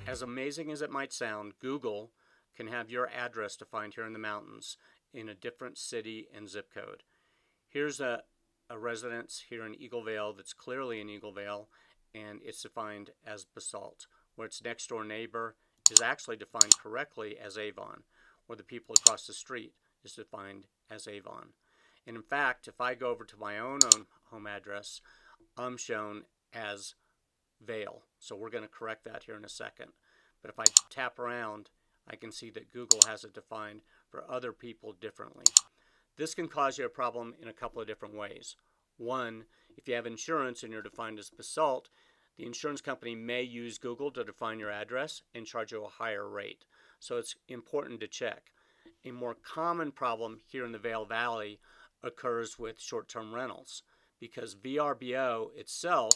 As amazing as it might sound, Google can have your address defined here in the mountains in a different city and zip code. Here's a residence here in Eagle Vale that's clearly in Eagle Vale, and it's defined as Basalt, where its next door neighbor is actually defined correctly as Avon, where the people across the street is defined as Avon. And in fact, if I go over to my own home address, I'm shown as Vale. So we're going to correct that here in a second. But if I tap around, I can see that Google has it defined for other people differently. This can cause you a problem in a couple of different ways. One, if you have insurance and you're defined as Basalt, the insurance company may use Google to define your address and charge you a higher rate. So it's important to check. A more common problem here in the Vail Valley occurs with short-term rentals because VRBO itself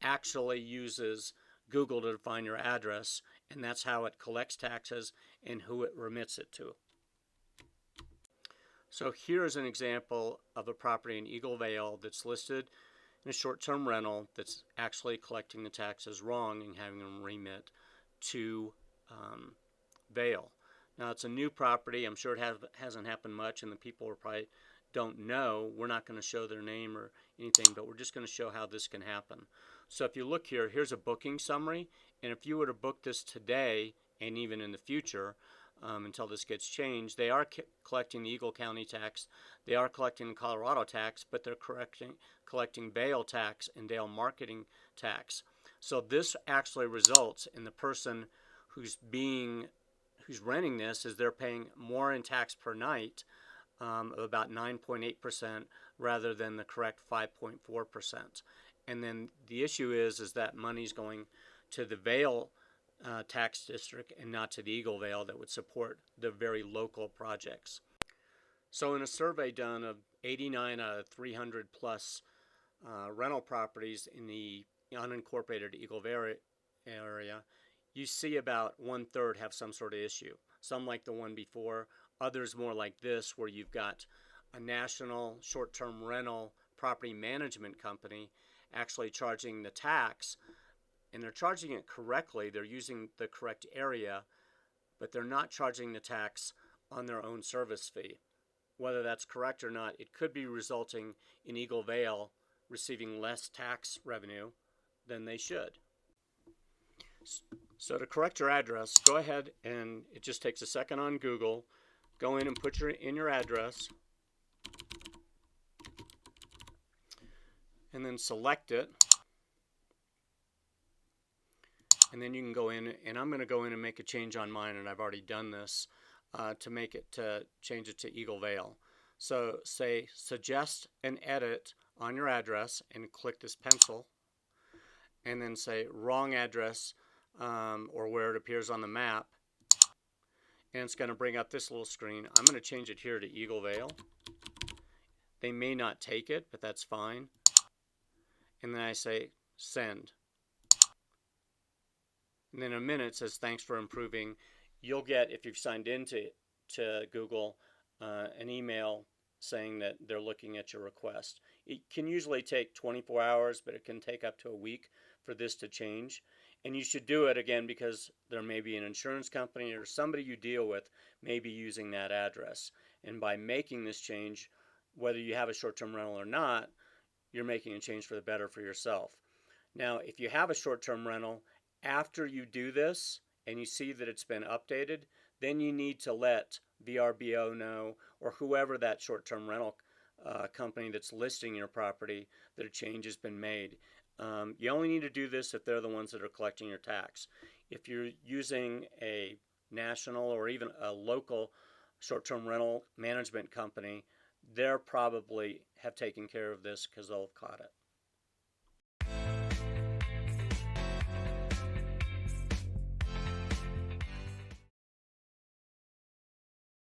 actually uses Google to define your address, and that's how it collects taxes and who it remits it to. So here's an example of a property in Eagle Vale that's listed in a short-term rental that's actually collecting the taxes wrong and having them remit to Vale. Now it's a new property. I'm sure it hasn't happened much, and the people probably don't know. We're not going to show their name or anything, but we're just going to show how this can happen. So if you look here, here's a booking summary, and if you were to book this today and even in the future, until this gets changed, they are collecting the Eagle County tax, they are collecting the Colorado tax, but they're collecting Vail tax and Dale marketing tax. So this actually results in the person who's renting this is they're paying more in tax per night, about 9.8% rather than the correct 5.4%. And then the issue is that money's going to the Vail tax district and not to the Eagle Vale that would support the very local projects. So in a survey done of 89 out of 300 plus rental properties in the unincorporated Eagle Vale area, you see about 1/3 have some sort of issue. Some like the one before, others more like this, where you've got a national short-term rental property management company actually charging the tax, and they're charging it correctly. They're using the correct area, but they're not charging the tax on their own service fee. Whether that's correct or not, it could be resulting in Eagle Vale receiving less tax revenue than they should. So to correct your address, go ahead, and it just takes a second on Google. Go in and put in your address, and then select it. And then you can go in, and I'm going to go in and make a change on mine, and I've already done this to change it to Eagle Vale. So say suggest an edit on your address and click this pencil, and then say wrong address, or where it appears on the map, and it's going to bring up this little screen. I'm going to change it here to Eagle Vale. They may not take it, but that's fine. And then I say send. And then in a minute it says thanks for improving. You'll get, if you've signed into Google, an email saying that they're looking at your request. It can usually take 24 hours, but it can take up to a week for this to change. And you should do it again because there may be an insurance company or somebody you deal with may be using that address. And by making this change, whether you have a short-term rental or not, you're making a change for the better for yourself. Now, if you have a short-term rental, after you do this and you see that it's been updated, then you need to let VRBO know, or whoever that short-term rental company that's listing your property, that a change has been made. You only need to do this if they're the ones that are collecting your tax. If you're using a national or even a local short-term rental management company, they're probably have taken care of this because they'll have caught it.